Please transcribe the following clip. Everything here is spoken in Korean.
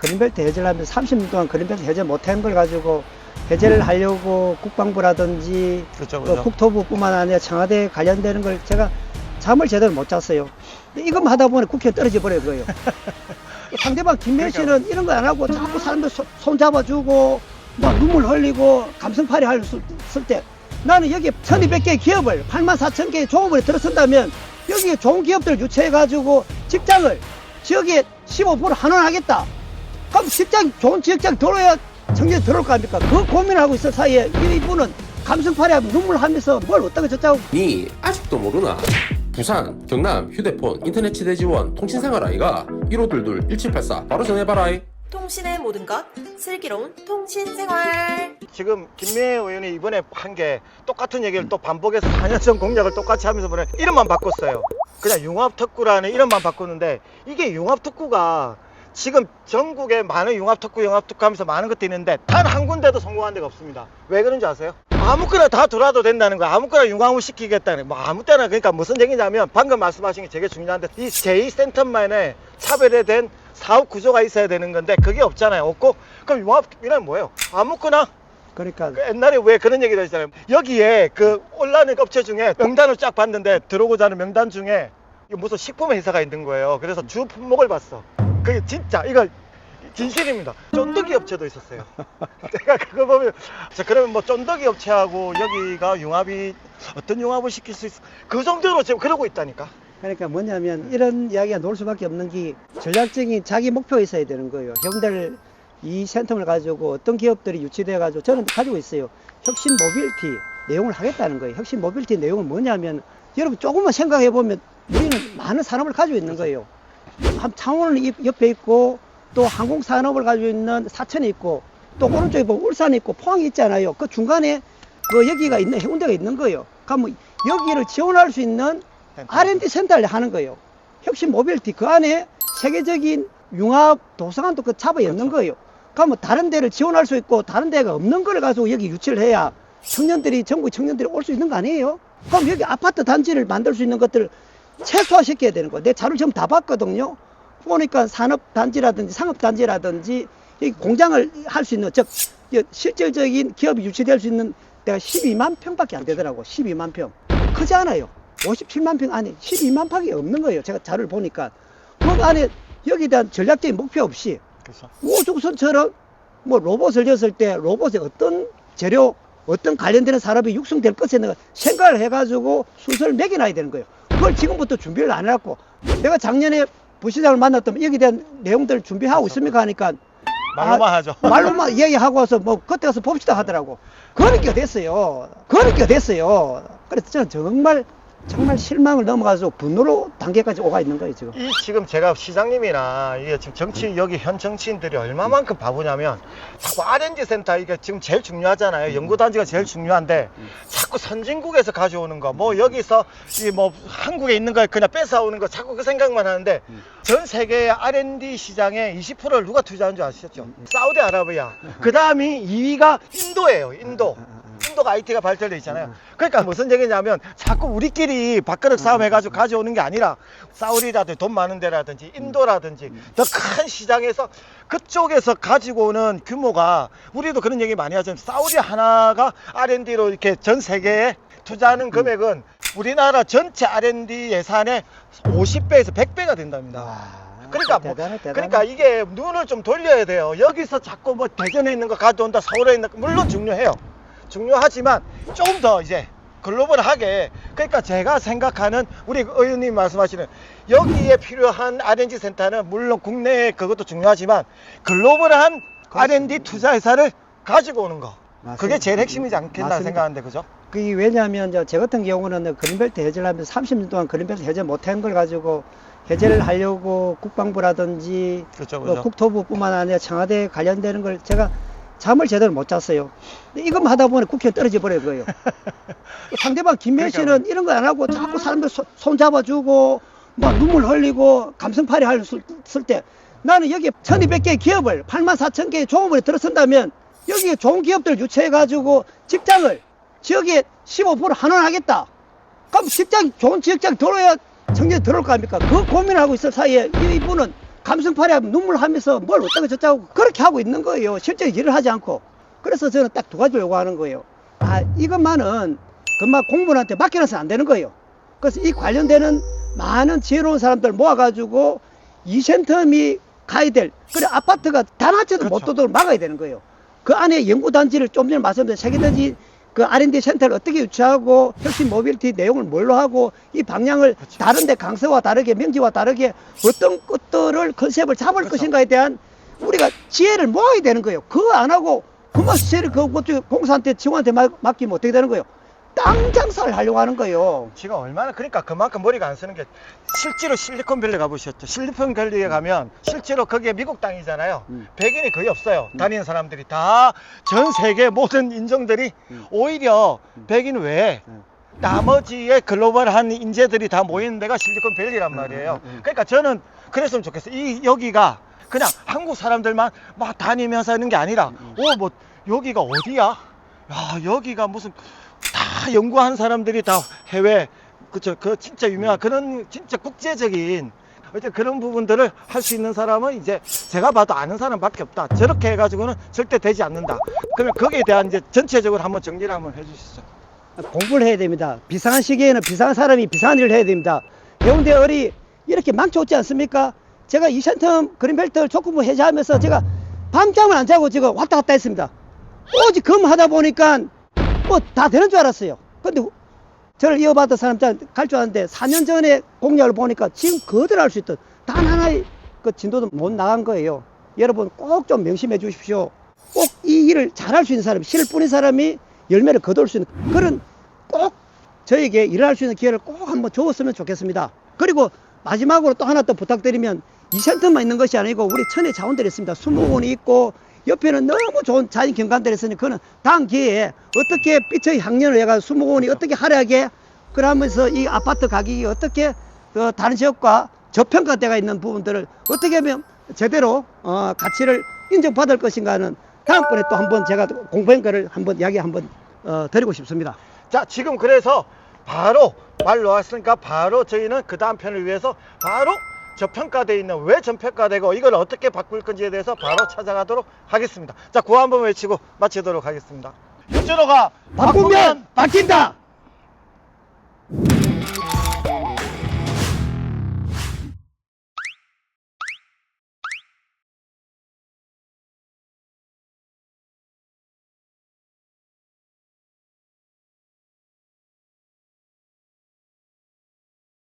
그린벨트 해제를 하면서 30년 동안 그린벨트 해제 못한 걸 가지고 해제를 하려고 국방부라든지 그렇죠, 또 그렇죠. 국토부뿐만 아니라 청와대 관련되는 걸 제가 잠을 제대로 못 잤어요. 이것만 하다 보니 국회에 떨어져 버린 거예요. 상대방 김명 씨는 이런 거 안 하고 자꾸 사람들 손 잡아주고 막 눈물 흘리고 감성팔이 할 때 나는 여기 1200개의 기업을 84,000개의 종업원에 들어선다면 여기에 좋은 기업들을 유치해가지고 직장을 지역에 15% 환원하겠다. 그럼 직장, 좋은 직장 들어야 청년이 들어올 거 아닙니까? 그 고민하고 있을 사이에 이분은 감성팔이하고 눈물 하면서 뭘 어떻게 저짜고. 니 아직도 모르나? 부산, 경남, 휴대폰, 인터넷 치대 지원, 통신생활 아이가 1522-1784 바로 전해봐라. 통신의 모든 것 슬기로운 통신생활. 지금 김미애 의원이 이번에 한 게 똑같은 얘기를 또 반복해서 4년 전 공약을 똑같이 하면서 보내 이름만 바꿨어요. 그냥 융합특구라는 이름만 바꿨는데 이게 융합특구가 지금 전국에 많은 융합특구 하면서 많은 것도 있는데 단 한 군데도 성공한 데가 없습니다. 왜 그런지 아세요? 아무거나 다 들어와도 된다는 거야. 아무거나 융합을 시키겠다는 뭐 아무 때나. 그러니까 무슨 얘기냐면 방금 말씀하신 게 되게 중요한데 이 제2센터만의 차별화된 사업 구조가 있어야 되는 건데 그게 없잖아요. 없고 그럼 융합이란 뭐예요? 아무거나. 그러니까 옛날에 왜 그런 얘기를 했잖아요. 여기에 그 온라인 업체 중에 명단을 쫙 봤는데 들어오고자 하는 명단 중에 무슨 식품 회사가 있는 거예요. 그래서 주 품목을 봤어. 그게 진짜 이거 진실입니다. 쫀득이 업체도 있었어요. 내가 그거 보면 자, 그러면 뭐 쫀득이 업체하고 여기가 융합이 어떤 융합을 시킬 수 있어? 그 정도로 지금 그러고 있다니까. 그러니까 뭐냐면 이런 이야기가 나올 수밖에 없는 게 전략적인 자기 목표가 있어야 되는 거예요. 형들 이 센텀을 가지고 어떤 기업들이 유치돼 가지고 저는 가지고 있어요. 혁신 모빌티 내용을 하겠다는 거예요. 혁신 모빌티 내용은 뭐냐면 여러분 조금만 생각해 보면 우리는 많은 산업을 가지고 있는 거예요. 창원은 옆에 있고 또 항공산업을 가지고 있는 사천이 있고 또 오른쪽에 보면 울산이 있고 포항이 있잖아요. 그 중간에 그 여기가 있는 해운대가 있는 거예요. 그러면 여기를 지원할 수 있는 R&D 센터를 하는 거예요. 혁신 모빌티 그 안에 세계적인 융합 도서관도 그 잡아 있는 거예요. 그러면 다른 데를 지원할 수 있고 다른 데가 없는 걸 가지고 여기 유치를 해야 청년들이 전국 청년들이 올 수 있는 거 아니에요? 그럼 여기 아파트 단지를 만들 수 있는 것들을 최소화시켜야 되는 거예요. 내 자료를 지금 다 봤거든요. 보니까 산업단지라든지 상업단지라든지 이 공장을 할 수 있는 즉 실질적인 기업이 유치될 수 있는 데가 12만 평밖에 안 되더라고. 12만 평 크지 않아요. 57만 평 안에 12만 평이 없는 거예요. 제가 자료를 보니까 그 안에 여기에 대한 전략적인 목표 없이 그렇죠. 우주선처럼 뭐 로봇을 졌을 때 로봇에 어떤 재료 어떤 관련되는 산업이 육성될 것에 생각을 해가지고 순서를 매겨놔야 되는 거예요. 그걸 지금부터 준비를 안 해갖고 내가 작년에 부시장을 만났더니 여기에 대한 내용들을 준비하고 있습니까 하니까 말로만 하죠. 말로만 얘기하고 와서 뭐 그때 가서 봅시다 하더라고. 그러니까 됐어요. 그래서 저는 정말 실망을 넘어가서 분노로 단계까지 오가 있는 거예요 지금. 지금 제가 시장님이나 이게 지금 정치 여기 현 정치인들이 얼마만큼 바보냐면 자꾸 R&D 센터 이게 지금 제일 중요하잖아요. 연구단지가 제일 중요한데 자꾸 선진국에서 가져오는 거 뭐 여기서 이 뭐 한국에 있는 거 그냥 뺏어오는 거 자꾸 그 생각만 하는데 전 세계의 R&D 시장의 20%를 누가 투자한 줄 아시죠? 사우디아라비아. 그 다음이 2위가 인도예요. 인도가 IT가 발달돼 있잖아요. 그러니까 무슨 얘기냐면 자꾸 우리끼리 밥그릇 싸움 해가지고 가져오는 게 아니라 사우디라든지 돈 많은 데라든지 인도라든지 더 큰 시장에서 그쪽에서 가지고 오는 규모가 우리도 그런 얘기 많이 하잖아요. 사우디 하나가 R&D로 이렇게 전 세계에 투자하는 금액은 우리나라 전체 R&D 예산의 50배에서 100배가 된답니다. 그러니까 대단해. 그러니까 이게 눈을 좀 돌려야 돼요. 여기서 자꾸 뭐 대전에 있는 거 가져온다, 서울에 있는 거 물론 중요해요. 중요하지만 조금 더 이제 글로벌하게 그러니까 제가 생각하는 우리 의원님 말씀하시는 여기에 필요한 R&D 센터는 물론 국내 그것도 중요하지만 글로벌한 R&D 투자 회사를 가지고 오는 거 맞습니다. 그게 제일 핵심이지 않겠나 맞습니다. 생각하는데 그죠? 그게 왜냐하면 제 같은 경우는 그린벨트 해제를 하면서 30년 동안 그린벨트 해제 못한 걸 가지고 해제를 하려고 국방부라든지 그렇죠, 또 국토부뿐만 아니라 청와대 관련되는 걸 제가 잠을 제대로 못 잤어요. 이것만 하다 보니 국회에 떨어져 버린 거예요. 상대방 김명 씨는 이런 거 안 하고 자꾸 사람들 손 잡아주고 막 눈물 흘리고 감성팔이 할 때 나는 여기 1200개의 기업을 84,000개의 종업원에 들어선다면 여기에 좋은 기업들을 유치해가지고 직장을 지역에 15% 환원하겠다. 그럼 좋은 직장 들어야 청년이 들어올 거 아닙니까? 그 고민을 하고 있을 사이에 이분은 감성팔이 눈물 하면서 뭘 어쩌고 저쩌고 그렇게 하고 있는 거예요. 실제 일을 하지 않고. 그래서 저는 딱 두 가지를 요구하는 거예요. 이것만은 금방 공무원한테 맡겨놔서는 안 되는 거예요. 그래서 이 관련되는 많은 지혜로운 사람들 모아가지고 이 센텀이 가야 될, 그래 아파트가 단 한 채도 못 그렇죠. 도도록 막아야 되는 거예요. 그 안에 연구단지를 좀 전에 말씀드린 세계단지 그 R&D 센터를 어떻게 유치하고 혁신 모빌리티 내용을 뭘로 하고 이 방향을 그렇죠. 다른데 강서와 다르게 명지와 다르게 어떤 것들을 컨셉을 잡을 그렇죠. 것인가에 대한 우리가 지혜를 모아야 되는 거예요. 그거 안 하고 그만 시세를 그것도 공사한테 직원한테 맡기면 어떻게 되는 거예요? 땅 장사를 하려고 하는 거예요. 지금 얼마나 그러니까 그만큼 머리가 안 쓰는 게 실제로 실리콘밸리 가보셨죠? 실리콘밸리에 가면 실제로 거기에 미국 땅이잖아요. 백인이 거의 없어요. 다니는 사람들이 다 전 세계 모든 인종들이 오히려 백인 외에 나머지의 글로벌한 인재들이 다 모이는 데가 실리콘밸리란 말이에요. 그러니까 저는 그랬으면 좋겠어요. 여기가 그냥 한국 사람들만 막 다니면서 하는 게 아니라 뭐 여기가 어디야? 야, 여기가 무슨 다 연구한 사람들이 다 해외 그쵸 그 진짜 유명한 그런 진짜 국제적인 어쨌든 그런 부분들을 할 수 있는 사람은 이제 제가 봐도 아는 사람밖에 없다. 저렇게 해가지고는 절대 되지 않는다. 그러면 거기에 대한 이제 전체적으로 한번 정리를 한번 해주시죠. 공부를 해야 됩니다. 비상한 시기에는 비상한 사람이 비상한 일을 해야 됩니다. 해운대 을이 이렇게 많지 않지 않습니까? 제가 이 센텀 그린벨트 족구부 해제하면서 제가 밤잠을 안 자고 지금 왔다 갔다 했습니다. 오직 하다 보니까 뭐 다 되는 줄 알았어요. 근데 저를 이어받은 사람 갈 줄 알았는데 4년 전에 공약을 보니까 지금 그대로 할 수 있던 단 하나의 그 진도도 못 나간 거예요. 여러분 꼭 좀 명심해 주십시오. 꼭 이 일을 잘할 수 있는 사람이 실뿐인 사람이 열매를 거둘 수 있는 그런 꼭 저에게 일을 할 수 있는 기회를 꼭 한번 주었으면 좋겠습니다. 그리고 마지막으로 또 하나 또 부탁드리면 이 센터만 있는 것이 아니고 우리 천혜 자원들이 있습니다. 수목원이 있고 옆에는 너무 좋은 자연 경관들이 있으니 그는 다음 기회에 어떻게 빛의 향연을 해가지고 수목원이 어떻게 활약해 그러면서 이 아파트 가격이 어떻게 다른 지역과 저평가되어 있는 부분들을 어떻게 하면 제대로 가치를 인정받을 것인가는 다음번에 또 한번 제가 공부한 거를 한번 이야기 한번 드리고 싶습니다. 자 지금 그래서 바로 말 놓았으니까 바로 저희는 그 다음 편을 위해서 바로 저평가되어 있는 왜 저평가되고 이걸 어떻게 바꿀 건지에 대해서 바로 찾아가도록 하겠습니다. 자 구호 한번 외치고 마치도록 하겠습니다. 유준호가 바꾸면 바뀐다.